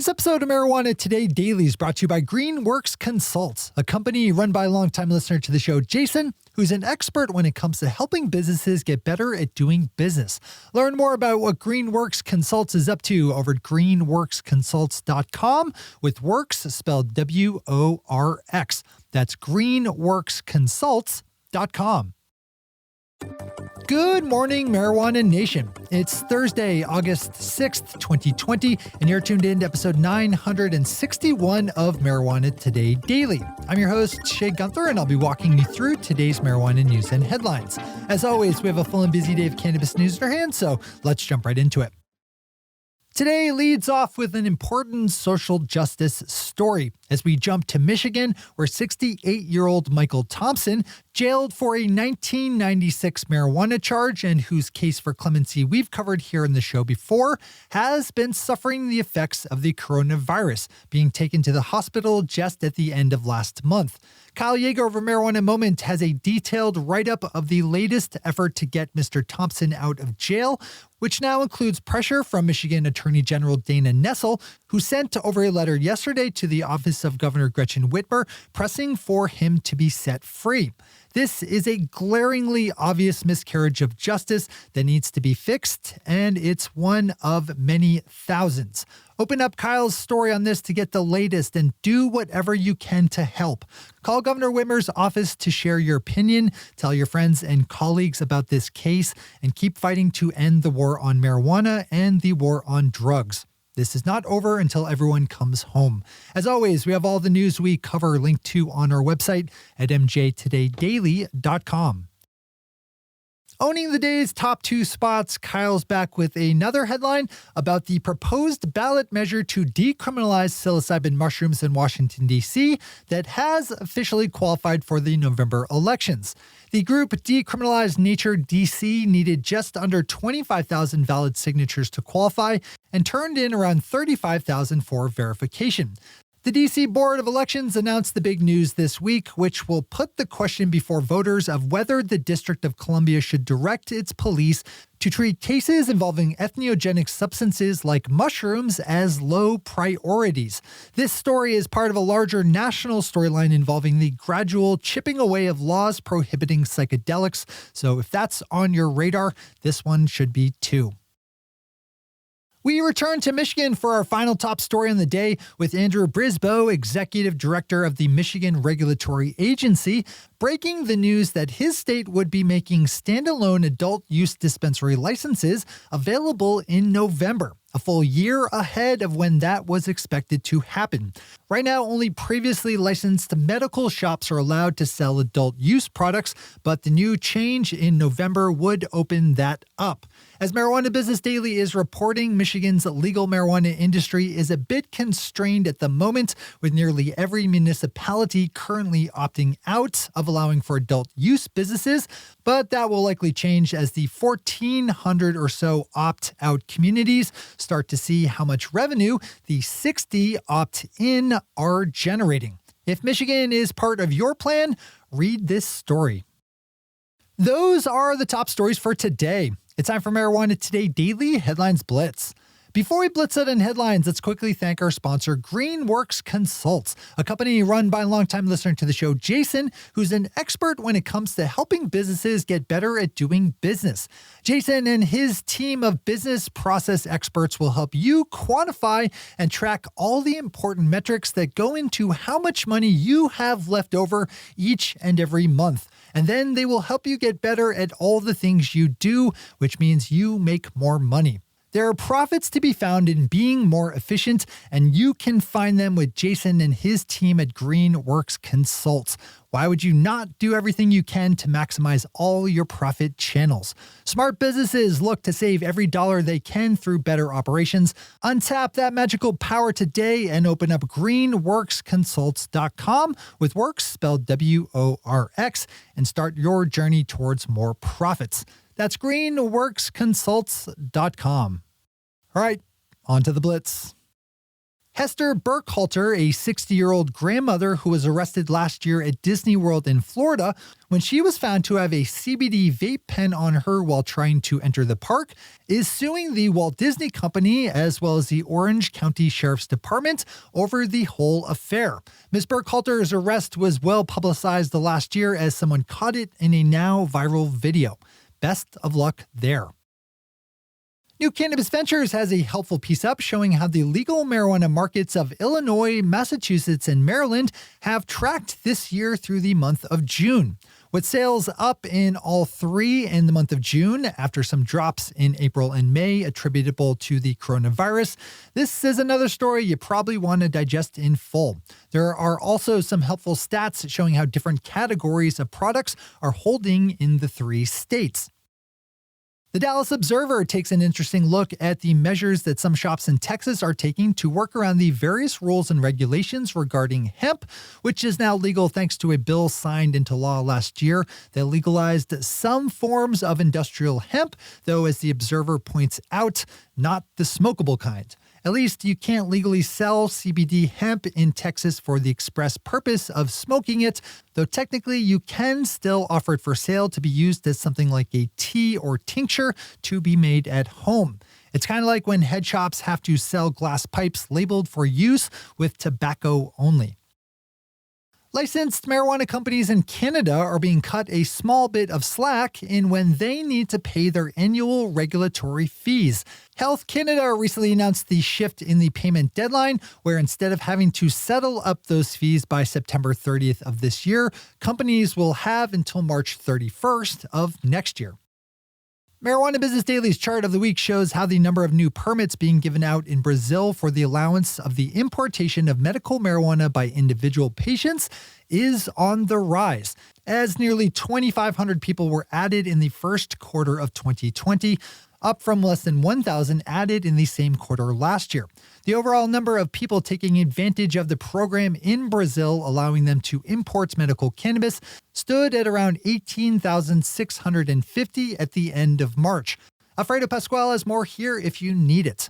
This episode of Marijuana Today Daily is brought to you by Greenworks Consults, a company run by a longtime listener to the show, Jason, who's an expert when it comes to helping businesses get better at doing business. Learn more about what Greenworks Consults is up to over at greenworksconsults.com, with works spelled W-O-R-X. That's greenworksconsults.com. Good morning, Marijuana Nation. It's Thursday, August 6th, 2020, and you're tuned in to episode 961 of Marijuana Today Daily. I'm your host, Shay Gunther, and I'll be walking you through today's marijuana news and headlines. As always, we have a full and busy day of cannabis news in our hands, so let's jump right into it. Today leads off with an important social justice story as we jump to Michigan, where 68-year-old Michael Thompson, jailed for a 1996 marijuana charge and whose case for clemency we've covered here in the show before, has been suffering the effects of the coronavirus, being taken to the hospital just at the end of last month. Kyle Yeager over Marijuana Moment has a detailed write-up of the latest effort to get Mr. Thompson out of jail, which now includes pressure from Michigan Attorney General Dana Nessel, who sent over a letter yesterday to the office of Governor Gretchen Whitmer pressing for him to be set free. This is a glaringly obvious miscarriage of justice that needs to be fixed, and it's one of many thousands. Open up Kyle's story on this to get the latest and do whatever you can to help. Call Governor Whitmer's office to share your opinion, tell your friends and colleagues about this case, and keep fighting to end the war on marijuana and the war on drugs. This is not over until everyone comes home. As always, we have all the news we cover linked to on our website at mjtodaydaily.com. Owning the day's top two spots, Kyle's back with another headline about the proposed ballot measure to decriminalize psilocybin mushrooms in Washington, D.C. that has officially qualified for the November elections. The group Decriminalize Nature DC needed just under 25,000 valid signatures to qualify and turned in around 35,000 for verification. The D.C. Board of Elections announced the big news this week, which will put the question before voters of whether the District of Columbia should direct its police to treat cases involving entheogenic substances like mushrooms as low priorities. This story is part of a larger national storyline involving the gradual chipping away of laws prohibiting psychedelics, so if that's on your radar, this one should be too. We return to Michigan for our final top story on the day with Andrew Brisboe, Executive Director of the Michigan Regulatory Agency, breaking the news that his state would be making standalone adult use dispensary licenses available in November, a full year ahead of when that was expected to happen. Right now, only previously licensed medical shops are allowed to sell adult use products, but the new change in November would open that up. As Marijuana Business Daily is reporting, Michigan's legal marijuana industry is a bit constrained at the moment, with nearly every municipality currently opting out of allowing for adult use businesses, but that will likely change as the 1,400 or so opt-out communities start to see how much revenue the 60 opt-in are generating. If Michigan is part of your plan, read this story. Those are the top stories for today. It's time for Marijuana Today Daily Headlines Blitz. Before we blitz out in headlines, let's quickly thank our sponsor, Greenworks Consults, a company run by a longtime listener to the show, Jason, who's an expert when it comes to helping businesses get better at doing business. Jason and his team of business process experts will help you quantify and track all the important metrics that go into how much money you have left over each and every month. And then they will help you get better at all the things you do, which means you make more money. There are profits to be found in being more efficient, and you can find them with Jason and his team at Greenworks Consults. Why would you not do everything you can to maximize all your profit channels? Smart businesses look to save every dollar they can through better operations. Untap that magical power today and open up greenworksconsults.com with works spelled W-O-R-X and start your journey towards more profits. That's greenworksconsults.com. All right, on to the blitz. Hester Burkhalter, a 60-year-old grandmother who was arrested last year at Disney World in Florida when she was found to have a CBD vape pen on her while trying to enter the park, is suing the Walt Disney Company as well as the Orange County Sheriff's Department over the whole affair. Ms. Burkhalter's arrest was well publicized the last year as someone caught it in a now viral video. Best of luck there. New Cannabis Ventures has a helpful piece up showing how the legal marijuana markets of Illinois, Massachusetts, and Maryland have tracked this year through the month of June. With sales up in all three in the month of June after some drops in April and May attributable to the coronavirus, this is another story you probably want to digest in full. There are also some helpful stats showing how different categories of products are holding in the three states. The Dallas Observer takes an interesting look at the measures that some shops in Texas are taking to work around the various rules and regulations regarding hemp, which is now legal thanks to a bill signed into law last year that legalized some forms of industrial hemp, though, as the Observer points out, not the smokable kind. At least you can't legally sell CBD hemp in Texas for the express purpose of smoking it, though technically you can still offer it for sale to be used as something like a tea or tincture to be made at home. It's kind of like when head shops have to sell glass pipes labeled for use with tobacco only. Licensed marijuana companies in Canada are being cut a small bit of slack in when they need to pay their annual regulatory fees. Health Canada recently announced the shift in the payment deadline, where instead of having to settle up those fees by September 30th of this year, companies will have until March 31st of next year. Marijuana Business Daily's chart of the week shows how the number of new permits being given out in Brazil for the allowance of the importation of medical marijuana by individual patients is on the rise, as nearly 2,500 people were added in the first quarter of 2020, up from less than 1,000 added in the same quarter last year. The overall number of people taking advantage of the program in Brazil, allowing them to import medical cannabis, stood at around 18,650 at the end of March. Alfredo Pascual has more here if you need it.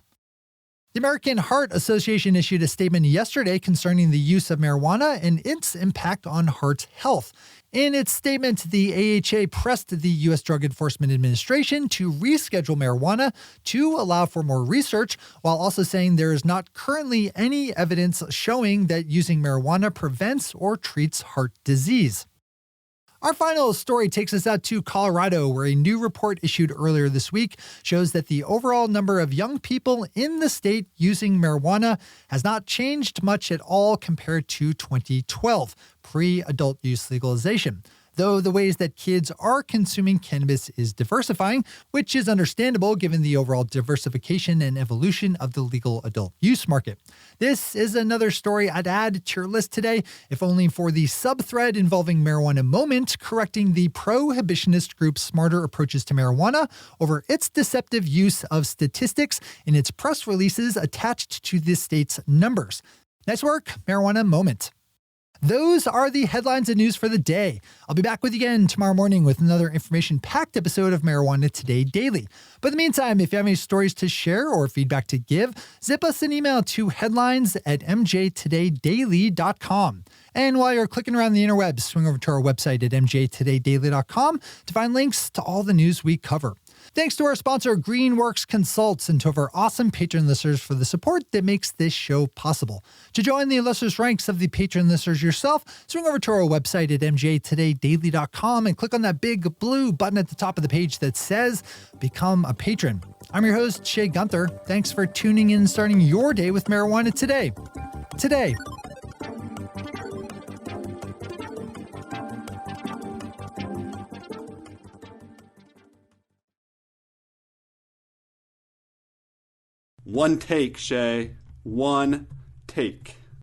The American Heart Association issued a statement yesterday concerning the use of marijuana and its impact on heart health. In its statement, the AHA pressed the U.S. Drug Enforcement Administration to reschedule marijuana to allow for more research, while also saying there is not currently any evidence showing that using marijuana prevents or treats heart disease. Our final story takes us out to Colorado, where a new report issued earlier this week shows that the overall number of young people in the state using marijuana has not changed much at all compared to 2012, pre-adult use legalization. Though the ways that kids are consuming cannabis is diversifying, which is understandable given the overall diversification and evolution of the legal adult use market. This is another story I'd add to your list today, if only for the sub-thread involving Marijuana Moment correcting the prohibitionist group Smarter Approaches to Marijuana over its deceptive use of statistics in its press releases attached to this state's numbers. Nice work, Marijuana Moment. Those are the headlines and news for the day. I'll be back with you again tomorrow morning with another information-packed episode of Marijuana Today Daily. But in the meantime, if you have any stories to share or feedback to give, zip us an email to headlines@mjtodaydaily.com. And while you're clicking around the interwebs, swing over to our website at mjtodaydaily.com to find links to all the news we cover. Thanks to our sponsor, Greenworks Consults, and to our awesome patron listeners for the support that makes this show possible. To join the illustrious ranks of the patron listeners yourself, swing over to our website at mjtodaydaily.com and click on that big blue button at the top of the page that says Become a Patron. I'm your host, Shay Gunther. Thanks for tuning in and starting your day with marijuana today. Today. One take, Shay. One take.